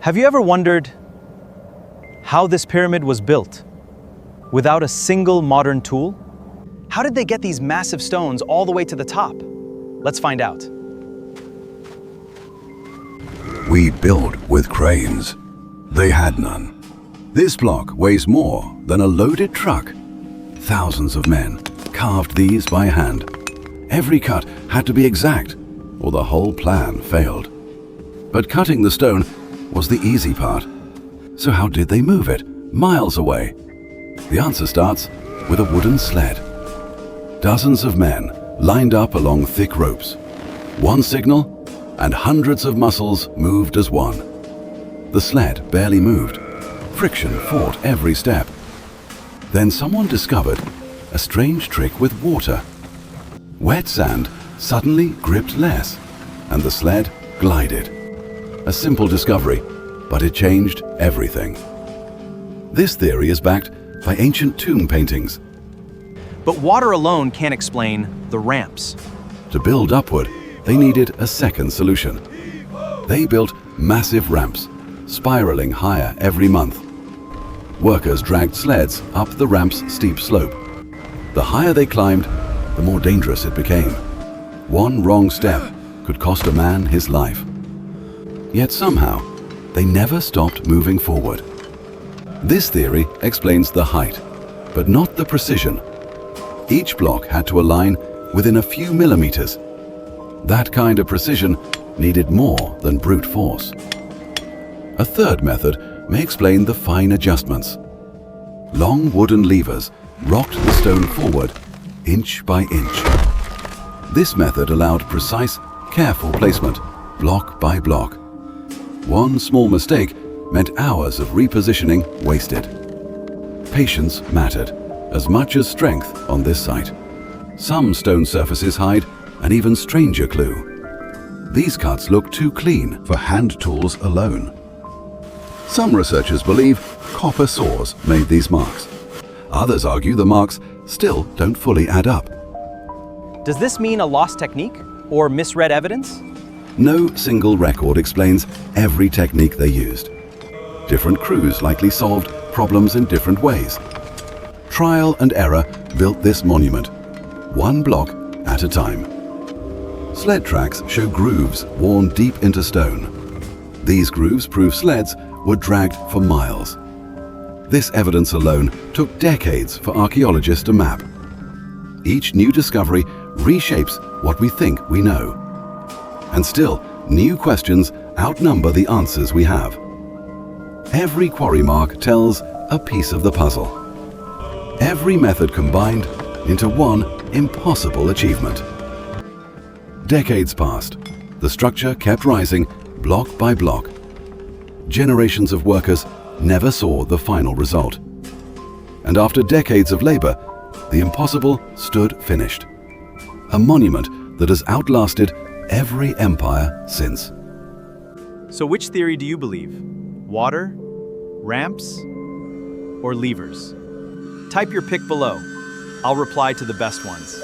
Have you ever wondered how this pyramid was built without a single modern tool? How did they get these massive stones all the way to the top? Let's find out. We build with cranes. They had none. This block weighs more than a loaded truck. Thousands of men carved these by hand. Every cut had to be exact, or the whole plan failed. But cutting the stone was the easy part. So how did they move it, miles away? The answer starts with a wooden sled. Dozens of men lined up along thick ropes. One signal, and hundreds of muscles moved as one. The sled barely moved. Friction fought every step. Then someone discovered a strange trick with water. Wet sand suddenly gripped less, and the sled glided. A simple discovery, but it changed everything. This theory is backed by ancient tomb paintings. But water alone can't explain the ramps. To build upward, they needed a second solution. They built massive ramps, spiraling higher every month. Workers dragged sleds up the ramp's steep slope. The higher they climbed, the more dangerous it became. One wrong step could cost a man his life. Yet somehow, they never stopped moving forward. This theory explains the height, but not the precision. Each block had to align within a few millimeters. That kind of precision needed more than brute force. A third method may explain the fine adjustments. Long wooden levers rocked the stone forward, inch by inch. This method allowed precise, careful placement, block by block. One small mistake meant hours of repositioning wasted. Patience mattered as much as strength on this site. Some stone surfaces hide an even stranger clue. These cuts look too clean for hand tools alone. Some researchers believe copper saws made these marks. Others argue the marks still don't fully add up. Does this mean a lost technique or misread evidence? No single record explains every technique they used. Different crews likely solved problems in different ways. Trial and error built this monument, one block at a time. Sled tracks show grooves worn deep into stone. These grooves prove sleds were dragged for miles. This evidence alone took decades for archaeologists to map. Each new discovery reshapes what we think we know. And still, new questions outnumber the answers we have. Every quarry mark tells a piece of the puzzle. Every method combined into one impossible achievement. Decades passed. The structure kept rising block by block. Generations of workers never saw the final result. And after decades of labor, the impossible stood finished. A monument that has outlasted every empire since. So which theory do you believe? Water, ramps, or levers? Type your pick below. I'll reply to the best ones.